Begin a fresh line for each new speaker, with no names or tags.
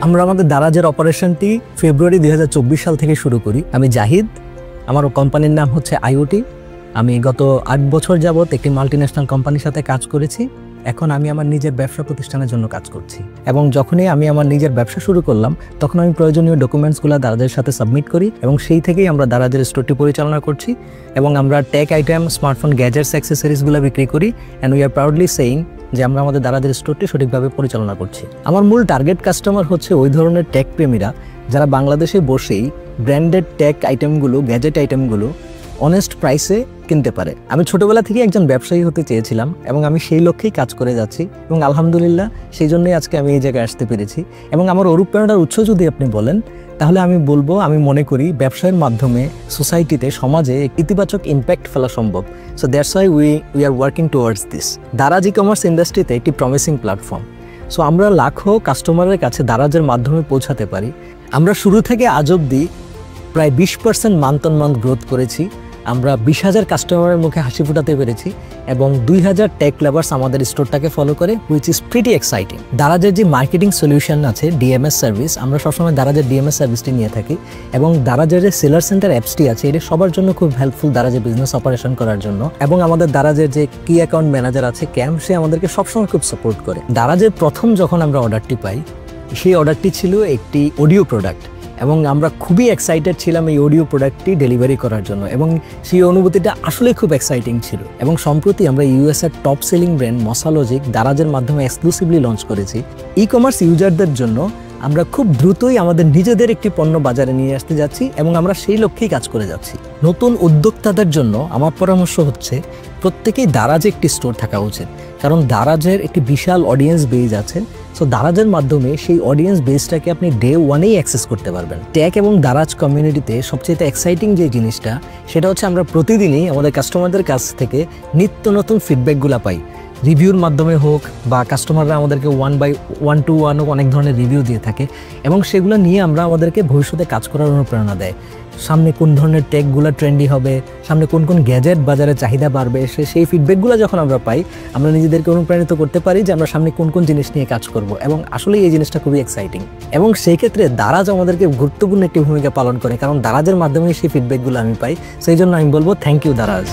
আমরা আমাদের দারাজের অপারেশনটি ফেব্রুয়ারি 2024 সাল থেকে শুরু করি। আমি জাহিদ, আমার কোম্পানির নাম হচ্ছে আইওটি। আমি গত 8 বছর যাবত একটি মাল্টিন্যাশনাল কোম্পানির সাথে কাজ করেছি। এখন আমি আমার নিজের ব্যবসা প্রতিষ্ঠানের জন্য কাজ করছি এবং যখনই আমি আমার নিজের ব্যবসা শুরু করলাম তখন আমি প্রয়োজনীয় ডকুমেন্টসগুলো দারাজের সাথে সাবমিট করি এবং সেই থেকেই আমরা দারাজের স্টোরটি পরিচালনা করছি এবং আমরা টেক আইটেম, স্মার্টফোন, গ্যাজেটস, অ্যাক্সেসরিজগুলো বিক্রি করি and we are proudly saying যে আমরা আমাদের দারাজের স্টোরটি সঠিকভাবে পরিচালনা করছি। আমার মূল টার্গেট কাস্টমার হচ্ছে ওই ধরনের টেক প্রেমীরা যারা বাংলাদেশে বসেই ব্র্যান্ডেড টেক আইটেমগুলো, গ্যাজেট আইটেমগুলো অনেস্ট প্রাইসে কিনতে পারে। আমি ছোটোবেলা থেকে একজন ব্যবসায়ী হতে চেয়েছিলাম এবং আমি সেই লক্ষ্যেই কাজ করে যাচ্ছি এবং আলহামদুলিল্লাহ সেই জন্যই আজকে আমি এই জায়গায় আসতে পেরেছি। এবং আমার অনুপ্রেরণার উৎস যদি আপনি বলেন তাহলে আমি বলবো, আমি মনে করি ব্যবসায়ের মাধ্যমে সোসাইটিতে, সমাজে ইতিবাচক ইম্প্যাক্ট ফেলা সম্ভব। So that's why we are working towards this. Daraz e commerce ইন্ডাস্ট্রিতে একটি প্রমিসিং প্ল্যাটফর্ম। সো আমরা লাখো কাস্টমারের কাছে দারাজের মাধ্যমে পৌঁছাতে পারি। আমরা শুরু থেকে আজ অবধি প্রায় 20% মান্থ অন মান্থ গ্রোথ করেছি। আমরা 20,000 কাস্টমারের মুখে হাসি ফুটাতে পেরেছি এবং 2,000 টেক লাভার্স আমাদের স্টোরটাকে ফলো করে, হুইচ ইজ প্রিটি এক্সাইটিং। দারাজের যে মার্কেটিং সলিউশন আছে, ডিএমএস সার্ভিস, আমরা সবসময় দারাজের ডিএমএস সার্ভিসটি নিয়ে থাকি এবং দারাজের যে সেলার সেন্টার অ্যাপসটি আছে এটা সবার জন্য খুব হেল্পফুল দারাজের বিজনেস অপারেশন করার জন্য। এবং আমাদের দারাজের যে কি অ্যাকাউন্ট ম্যানেজার আছে ক্যাম, সে আমাদেরকে সবসময় খুব সাপোর্ট করে। দারাজের প্রথম যখন আমরা অর্ডারটি পাই, সেই অর্ডারটি ছিল একটি অডিও প্রোডাক্ট এবং আমরা খুবই এক্সাইটেড ছিলাম এই অডিও প্রোডাক্টটি ডেলিভারি করার জন্য এবং সেই অনুভূতিটা আসলে খুব এক্সাইটিং ছিল। এবং সম্প্রতি আমরা ইউএসএর টপ সেলিং ব্র্যান্ড মশালজিক দারাজের মাধ্যমে এক্সক্লুসিভলি লঞ্চ করেছি। ই কমার্স ইউজারদের জন্য আমরা খুব দ্রুতই আমাদের নিজেদের একটি পণ্য বাজারে নিয়ে আসতে যাচ্ছি এবং আমরা সেই লক্ষ্যেই কাজ করে যাচ্ছি। নতুন উদ্যোক্তাদের জন্য আমার পরামর্শ হচ্ছে প্রত্যেকেই দারাজে একটি স্টোর থাকা উচিত, কারণ দারাজের একটি বিশাল অডিয়েন্স বেজ আছে। সো দারাজের মাধ্যমে সেই অডিয়েন্স বেসটাকে আপনি ডে ওয়ানেই অ্যাক্সেস করতে পারবেন। টেক এবং দারাজ কমিউনিটিতে সবচেয়ে এক্সাইটিং যে জিনিসটা, সেটা হচ্ছে আমরা প্রতিদিনই আমাদের কাস্টমারদের কাছ থেকে নিত্য নতুন ফিডব্যাকগুলো পাই। রিভিউর মাধ্যমে হোক বা কাস্টমাররা আমাদেরকে 1 to 1 অনেক ধরনের রিভিউ দিয়ে থাকে এবং সেগুলো নিয়ে আমরা আমাদেরকে ভবিষ্যতে কাজ করার অনুপ্রেরণা দেয়। সামনে কোন ধরনের টেকগুলো ট্রেন্ডি হবে, সামনে কোন কোন গ্যাজেট বাজারে চাহিদা বাড়বে, সেই ফিডব্যাকগুলো যখন আমরা পাই আমরা নিজেদেরকে অনুপ্রাণিত করতে পারি যে আমরা সামনে কোন কোন জিনিস নিয়ে কাজ করব এবং আসলে এই জিনিসটা খুবই এক্সাইটিং। এবং সেই ক্ষেত্রে দারাজ আমাদেরকে গুরুত্বপূর্ণ একটি ভূমিকা পালন করে, কারণ দারাজের মাধ্যমে সেই ফিডব্যাকগুলো আমি পাই। সেই জন্য আমি বলবো থ্যাংক ইউ দারাজ।